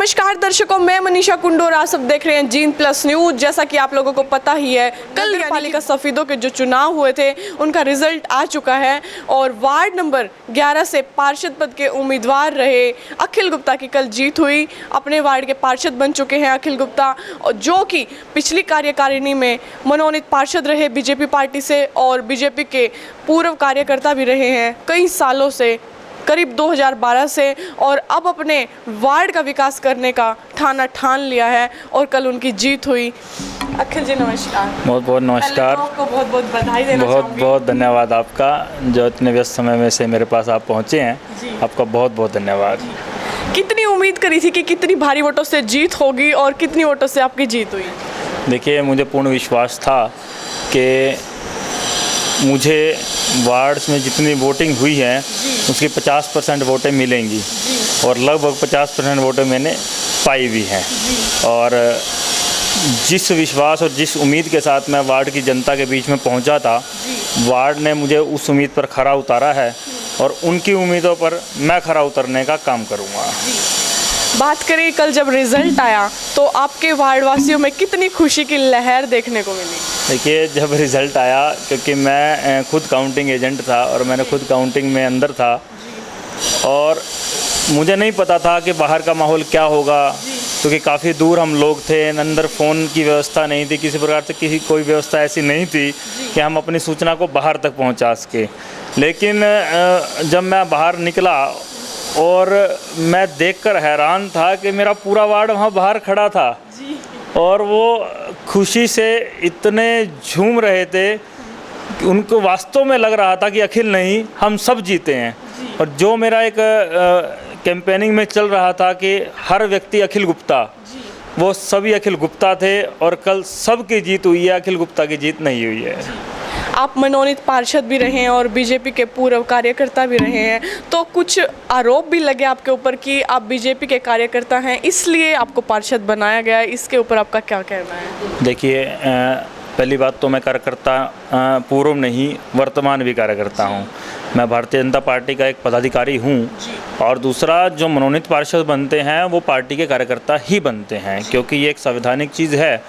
नमस्कार दर्शकों, मैं मनीषा कुंडू, आप सब देख रहे हैं जीन प्लस न्यूज। जैसा कि आप लोगों को पता ही है, कल नगर पालिका सफेदों के जो चुनाव हुए थे उनका रिजल्ट आ चुका है और वार्ड नंबर 11 से पार्षद पद के उम्मीदवार रहे अखिल गुप्ता की कल जीत हुई। अपने वार्ड के पार्षद बन चुके हैं अखिल गुप्ता, और जो कि पिछली कार्यकारिणी में मनोनीत पार्षद रहे बीजेपी पार्टी से और बीजेपी के पूर्व कार्यकर्ता भी रहे हैं कई सालों से, करीब 2012 से, और अब अपने वार्ड का विकास करने का ठान लिया है और कल उनकी जीत हुई। अखिल जी नमस्कार। बहुत बहुत नमस्कार। आपको बहुत बहुत बधाई देना बहुत बहुत धन्यवाद आपका, जो इतने व्यस्त समय में से मेरे पास आप पहुँचे हैं, आपका बहुत बहुत धन्यवाद। कितनी उम्मीद करी थी कि कितनी भारी वोटों से जीत होगी और कितनी वोटों से आपकी जीत हुई? देखिए, मुझे पूर्ण विश्वास था कि मुझे वार्ड्स में जितनी वोटिंग हुई है उसकी 50% वोटें मिलेंगी और लगभग 50% वोटें मैंने पाई भी हैं। और जिस विश्वास और जिस उम्मीद के साथ मैं वार्ड की जनता के बीच में पहुंचा था, वार्ड ने मुझे उस उम्मीद पर खरा उतारा है और उनकी उम्मीदों पर मैं खरा उतरने का काम करूंगा। बात करें कल जब रिजल्ट आया तो आपके वार्ड वासियों में कितनी खुशी की लहर देखने को मिली? देखिए, जब रिज़ल्ट आया, क्योंकि मैं खुद काउंटिंग एजेंट था और मैंने खुद काउंटिंग में अंदर था और मुझे नहीं पता था कि बाहर का माहौल क्या होगा, क्योंकि काफ़ी दूर हम लोग थे, अंदर फ़ोन की व्यवस्था नहीं थी, किसी प्रकार से कोई व्यवस्था ऐसी नहीं थी कि हम अपनी सूचना को बाहर तक पहुंचा सके। लेकिन जब मैं बाहर निकला और मैं देखकर हैरान था कि मेरा पूरा वार्ड वहाँ बाहर खड़ा था और वो खुशी से इतने झूम रहे थे कि उनको वास्तव में लग रहा था कि अखिल नहीं, हम सब जीते हैं। और जो मेरा एक कैंपेनिंग में चल रहा था कि हर व्यक्ति अखिल गुप्ता, वो सभी अखिल गुप्ता थे और कल सबकी जीत हुई है, अखिल गुप्ता की जीत नहीं हुई है। आप मनोनीत पार्षद भी रहे हैं और बीजेपी के पूर्व कार्यकर्ता भी रहे हैं, तो कुछ आरोप भी लगे आपके ऊपर कि आप बीजेपी के कार्यकर्ता हैं इसलिए आपको पार्षद बनाया गया है, इसके ऊपर आपका क्या कहना है? देखिए, पहली बात तो मैं कार्यकर्ता पूर्व नहीं, वर्तमान भी कार्यकर्ता हूँ। मैं भारतीय जनता पार्टी का एक पदाधिकारी हूँ और दूसरा, जो मनोनीत पार्षद बनते हैं वो पार्टी के कार्यकर्ता ही बनते हैं, क्योंकि ये एक संवैधानिक चीज़ है।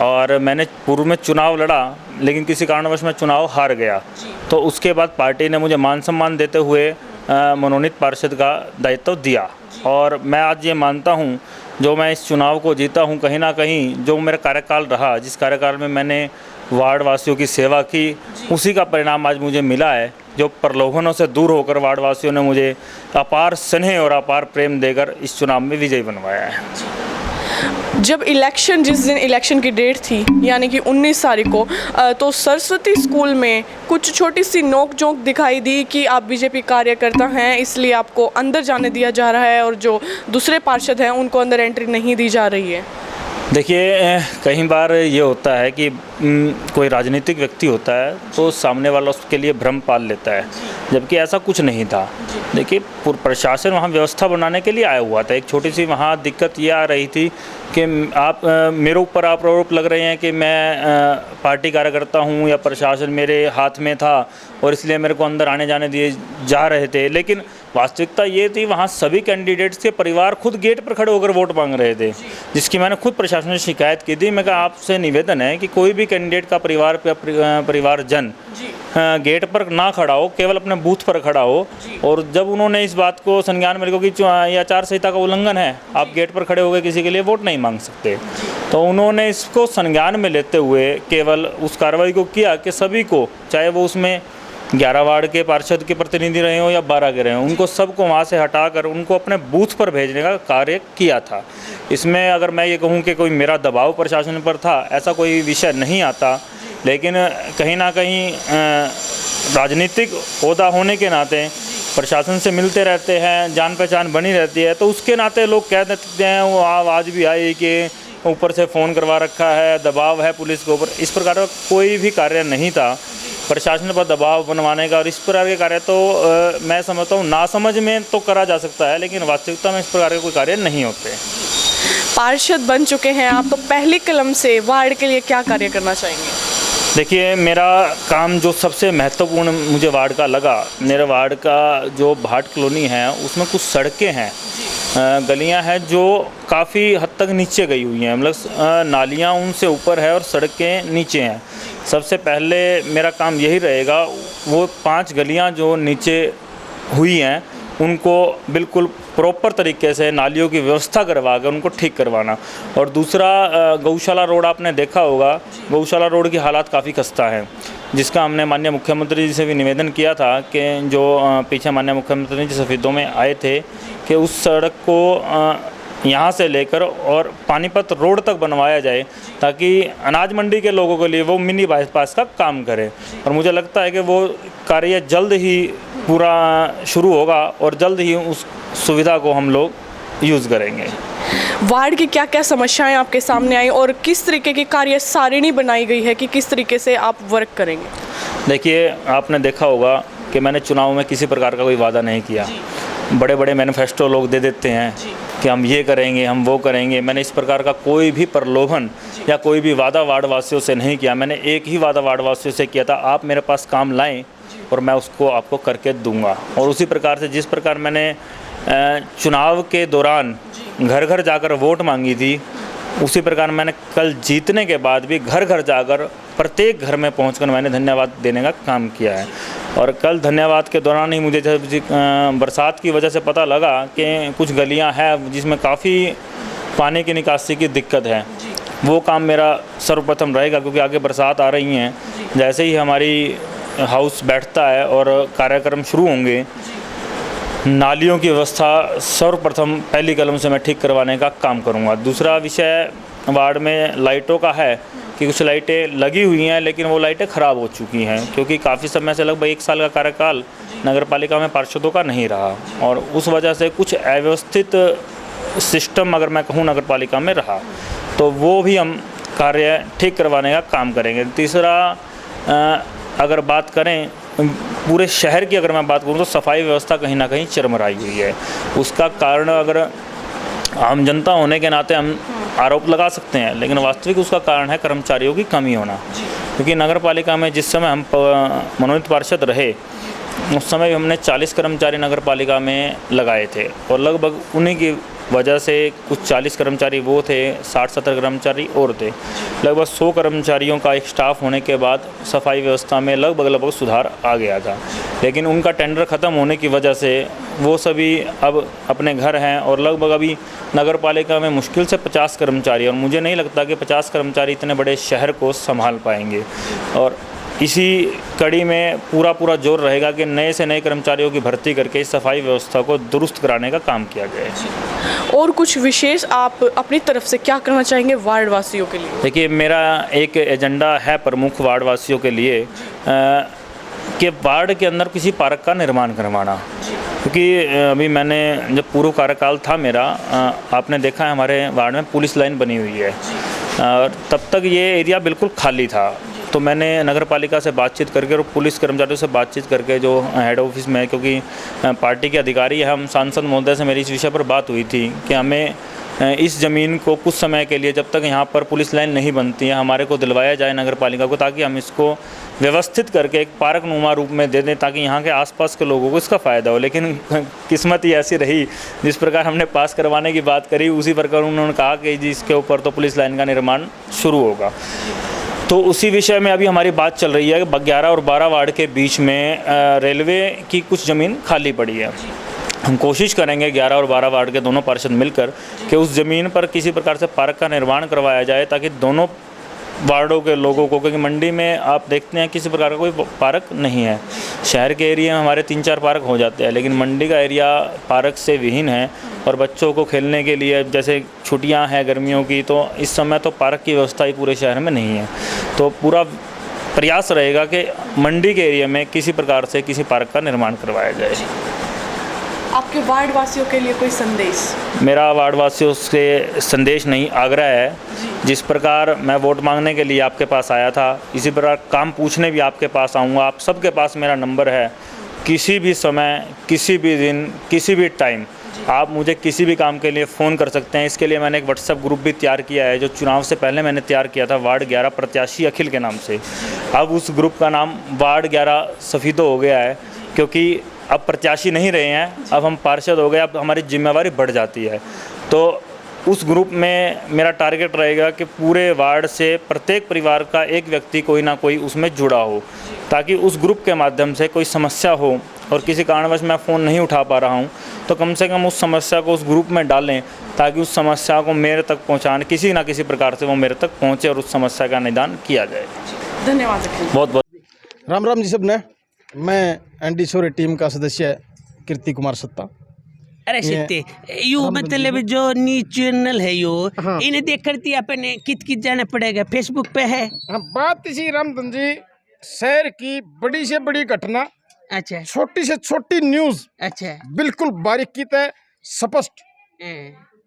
और मैंने पूर्व में चुनाव लड़ा, लेकिन किसी कारणवश मैं चुनाव हार गया, तो उसके बाद पार्टी ने मुझे मान सम्मान देते हुए मनोनीत पार्षद का दायित्व दिया। और मैं आज ये मानता हूँ, जो मैं इस चुनाव को जीता हूँ, कहीं ना कहीं जो मेरा कार्यकाल रहा, जिस कार्यकाल में मैंने वार्ड वासियों की सेवा की, उसी का परिणाम आज मुझे मिला है। जो प्रलोभनों से दूर होकर वार्ड वासियों ने मुझे अपार स्नेह और अपार प्रेम देकर इस चुनाव में विजयी बनवाया है। जब इलेक्शन, जिस दिन इलेक्शन की डेट थी यानी कि 19 तारीख को, तो सरस्वती स्कूल में कुछ छोटी सी नोक-झोंक दिखाई दी कि आप बीजेपी कार्यकर्ता हैं इसलिए आपको अंदर जाने दिया जा रहा है और जो दूसरे पार्षद हैं उनको अंदर एंट्री नहीं दी जा रही है। देखिए, कई बार ये होता है कि कोई राजनीतिक व्यक्ति होता है तो सामने वाला उसके लिए भ्रम पाल लेता है, जबकि ऐसा कुछ नहीं था। देखिए, प्रशासन वहाँ व्यवस्था बनाने के लिए आया हुआ था। एक छोटी सी वहाँ दिक्कत ये आ रही थी कि आप मेरे ऊपर आरोप लग रहे हैं कि मैं पार्टी कार्यकर्ता हूँ या प्रशासन मेरे हाथ में था और इसलिए मेरे को अंदर आने जाने दिए जा रहे थे। लेकिन वास्तविकता ये थी, वहाँ सभी कैंडिडेट्स के परिवार खुद गेट पर खड़े होकर वोट मांग रहे थे, जिसकी मैंने खुद प्रशासन से शिकायत की थी। मैं कहा, आपसे निवेदन है कि कोई भी कैंडिडेट का परिवारजन गेट पर ना खड़ा हो, केवल अपने बूथ पर खड़ा हो। और जब उन्होंने इस बात को संज्ञान में लिखा कि ये आचार संहिता का उल्लंघन है, आप गेट पर खड़े होकर किसी के लिए वोट नहीं मांग सकते, तो उन्होंने इसको संज्ञान में लेते हुए केवल उस कार्रवाई को किया कि सभी को, चाहे वो उसमें 11 वार्ड के पार्षद के प्रतिनिधि रहे हो या 12 के रहे हो, उनको सबको वहाँ से हटाकर उनको अपने बूथ पर भेजने का कार्य किया था। इसमें अगर मैं ये कहूँ कि कोई मेरा दबाव प्रशासन पर था, ऐसा कोई विषय नहीं आता। लेकिन कहीं ना कहीं राजनीतिक ओहदा होने के नाते प्रशासन से मिलते रहते हैं, जान पहचान बनी रहती है, तो उसके नाते लोग कह देते हैं वो आवाज़ भी आई कि ऊपर से फ़ोन करवा रखा है, दबाव है पुलिस के ऊपर। इस प्रकार का कोई भी कार्य नहीं था प्रशासन पर दबाव बनवाने का। और इस प्रकार के कार्य तो मैं समझता हूँ नासमझ में तो करा जा सकता है, लेकिन वास्तविकता में इस प्रकार के कोई कार्य नहीं होते। पार्षद बन चुके हैं आप, तो पहली कलम से वार्ड के लिए क्या कार्य करना चाहेंगे? देखिए, मेरा काम जो सबसे महत्वपूर्ण मुझे वार्ड का लगा, मेरे वार्ड का जो भाट कॉलोनी है उसमें कुछ सड़कें हैं गलियां हैं जो काफ़ी हद तक नीचे गई हुई हैं, मतलब नालियां उनसे ऊपर है और सड़कें नीचे हैं। सबसे पहले मेरा काम यही रहेगा, वो 5 गलियां जो नीचे हुई हैं उनको बिल्कुल प्रॉपर तरीके से नालियों की व्यवस्था करवा कर उनको ठीक करवाना। और दूसरा, गौशाला रोड आपने देखा होगा, गौशाला रोड की हालात काफ़ी खस्ता है, जिसका हमने माननीय मुख्यमंत्री जी से भी निवेदन किया था कि जो पीछे माननीय मुख्यमंत्री जी सफेदों में आए थे कि उस सड़क को यहाँ से लेकर और पानीपत रोड तक बनवाया जाए, ताकि अनाज मंडी के लोगों के लिए वो मिनी बाईपास का काम करे। और मुझे लगता है कि वो कार्य जल्द ही पूरा शुरू होगा और जल्द ही उस सुविधा को हम लोग यूज़ करेंगे। वार्ड की क्या क्या समस्याएं आपके सामने आई और किस तरीके की कार्य सारिणी बनाई गई है कि किस तरीके से आप वर्क करेंगे? देखिए, आपने देखा होगा कि मैंने चुनाव में किसी प्रकार का कोई वादा नहीं किया। बड़े बड़े मैनिफेस्टो लोग दे देते हैं कि हम ये करेंगे, हम वो करेंगे। मैंने इस प्रकार का कोई भी प्रलोभन या कोई भी वादा वार्डवासियों से नहीं किया। मैंने एक ही वादा वार्डवासियों से किया था, आप मेरे पास काम लाएं और मैं उसको आपको करके दूंगा। और उसी प्रकार से जिस प्रकार मैंने चुनाव के दौरान घर घर जाकर वोट मांगी थी, उसी प्रकार मैंने कल जीतने के बाद भी घर घर जाकर प्रत्येक घर में पहुंचकर मैंने धन्यवाद देने का काम किया है। और कल धन्यवाद के दौरान ही मुझे जब बरसात की वजह से पता लगा कि कुछ गलियां हैं जिसमें काफ़ी पानी की निकासी की दिक्कत है, वो काम मेरा सर्वप्रथम रहेगा, क्योंकि आगे बरसात आ रही हैं। जैसे ही हमारी हाउस बैठता है और कार्यक्रम शुरू होंगे, नालियों की व्यवस्था सर्वप्रथम पहली कलम से मैं ठीक करवाने का काम करूंगा। दूसरा विषय वार्ड में लाइटों का है कि कुछ लाइटें लगी हुई हैं लेकिन वो लाइटें ख़राब हो चुकी हैं, क्योंकि काफ़ी समय से लगभग 1 साल का कार्यकाल नगर पालिका में पार्षदों का नहीं रहा और उस वजह से कुछ अव्यवस्थित सिस्टम, अगर मैं कहूँ, नगर पालिका में रहा, तो वो भी हम कार्य ठीक करवाने का काम करेंगे। तीसरा, अगर बात करें पूरे शहर की, अगर मैं बात करूं तो सफाई व्यवस्था कहीं ना कहीं चरमराई हुई है। उसका कारण अगर आम जनता होने के नाते हम आरोप लगा सकते हैं, लेकिन वास्तविक उसका कारण है कर्मचारियों की कमी होना। क्योंकि नगर पालिका में जिस समय हम मनोनीत पार्षद रहे, उस समय भी हमने 40 कर्मचारी नगर पालिका में लगाए थे और लगभग उन्हीं की वजह से कुछ 40 कर्मचारी वो थे, 60-70 कर्मचारी और थे। लगभग 100 कर्मचारियों का एक स्टाफ होने के बाद सफाई व्यवस्था में लगभग सुधार आ गया था। लेकिन उनका टेंडर ख़त्म होने की वजह से वो सभी अब अपने घर हैं और लगभग अभी नगर पालिका में मुश्किल से 50 कर्मचारी, और मुझे नहीं लगता कि 50 कर्मचारी इतने बड़े शहर को संभाल पाएंगे। और इसी कड़ी में पूरा जोर रहेगा कि नए से नए कर्मचारियों की भर्ती करके इस सफाई व्यवस्था को दुरुस्त कराने का काम किया गया है। और कुछ विशेष आप अपनी तरफ से क्या करना चाहेंगे वार्ड वासियों के लिए? देखिए, मेरा एक एजेंडा है प्रमुख वार्ड वासियों के लिए कि वार्ड के अंदर किसी पार्क का निर्माण करवाना। क्योंकि अभी मैंने जब पूर्व कार्यकाल था मेरा, आपने देखा है हमारे वार्ड में पुलिस लाइन बनी हुई है और तब तक ये एरिया बिल्कुल खाली था। तो मैंने नगर पालिका से बातचीत करके और पुलिस कर्मचारियों से बातचीत करके, जो हेड ऑफिस में, क्योंकि पार्टी के अधिकारी है, हम सांसद महोदय से मेरी इस विषय पर बात हुई थी कि हमें इस ज़मीन को कुछ समय के लिए, जब तक यहाँ पर पुलिस लाइन नहीं बनती है, हमारे को दिलवाया जाए नगर पालिका को, ताकि हम इसको व्यवस्थित करके एक पार्क नुमा रूप में दे दें, ताकि यहाँ के आसपास के लोगों को इसका फ़ायदा हो। लेकिन किस्मत ही ऐसी रही, जिस प्रकार हमने पास करवाने की बात करी, उसी प्रकार उन्होंने कहा कि जी इसके ऊपर तो पुलिस लाइन का निर्माण शुरू होगा। तो उसी विषय में अभी हमारी बात चल रही है कि 11 और 12 वार्ड के बीच में रेलवे की कुछ ज़मीन खाली पड़ी है। हम कोशिश करेंगे 11 और 12 वार्ड के दोनों पार्षद मिलकर कि उस ज़मीन पर किसी प्रकार से पार्क का निर्माण करवाया जाए, ताकि दोनों वार्डों के लोगों को, क्योंकि मंडी में आप देखते हैं किसी प्रकार का कोई पार्क नहीं है। शहर के एरिया में हमारे 3-4 पार्क हो जाते हैं, लेकिन मंडी का एरिया पार्क से विहीन है। और बच्चों को खेलने के लिए, जैसे छुट्टियां हैं गर्मियों की, तो इस समय तो पार्क की व्यवस्था ही पूरे शहर में नहीं है। तो पूरा प्रयास रहेगा कि मंडी के एरिया में किसी प्रकार से किसी पार्क का निर्माण करवाया जाए। आपके वार्ड वासियों के लिए कोई संदेश? मेरा वार्ड वासियों से संदेश नहीं, आग्रह है। जिस प्रकार मैं वोट मांगने के लिए आपके पास आया था, इसी प्रकार काम पूछने भी आपके पास आऊँगा। आप सबके पास मेरा नंबर है। किसी भी समय, किसी भी दिन, किसी भी टाइम आप मुझे किसी भी काम के लिए फ़ोन कर सकते हैं। इसके लिए मैंने एक व्हाट्सएप ग्रुप भी तैयार किया है, जो चुनाव से पहले मैंने तैयार किया था, वार्ड 11 प्रत्याशी अखिल के नाम से। अब उस ग्रुप का नाम वार्ड 11 सफीदो हो गया है, क्योंकि अब प्रत्याशी नहीं रहे हैं, अब हम पार्षद हो गए, अब हमारी जिम्मेवारी बढ़ जाती है। तो उस ग्रुप में मेरा टारगेट रहेगा कि पूरे वार्ड से प्रत्येक परिवार का एक व्यक्ति कोई ना कोई उसमें जुड़ा हो, ताकि उस ग्रुप के माध्यम से कोई समस्या हो और किसी कारणवश मैं फ़ोन नहीं उठा पा रहा हूँ तो कम से कम उस समस्या को उस ग्रुप में डालें, ताकि उस समस्या को मेरे तक पहुँचाने किसी ना किसी प्रकार से वो मेरे तक पहुँचे और उस समस्या का निदान किया जाए। धन्यवाद। बहुत बहुत राम राम जी सबने। मैं एनडी शोरे टीम का सदस्य कीर्ति कुमार सत्ता। अरे सत्य यो मतलब जो न्यूज चैनल है यो इन्हें देख करती अपने कित जाना पड़ेगा, फेसबुक पे है। हाँ, बात इसी रामधन जी, शहर की बड़ी से बड़ी घटना, अच्छा छोटी से छोटी न्यूज अच्छा बिल्कुल बारीकी तय स्पष्ट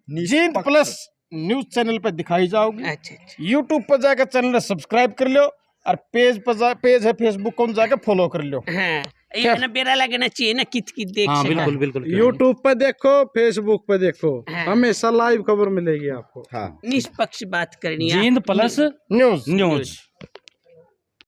जींद प्लस न्यूज चैनल पे दिखाई जाओगी। अच्छा यूट्यूब पर जाकर चैनल सब्सक्राइब कर लो और पेज है फेसबुक को जाकर फॉलो कर लो। हाँ ये ना बेरा लगना चाहिए ना कित देख हाँ, सका। बिल्कुल यूट्यूब पे देखो, फेसबुक पे देखो, हाँ। हमेशा लाइव खबर मिलेगी आपको। निष्पक्ष बात करनी है। Jind plus news news.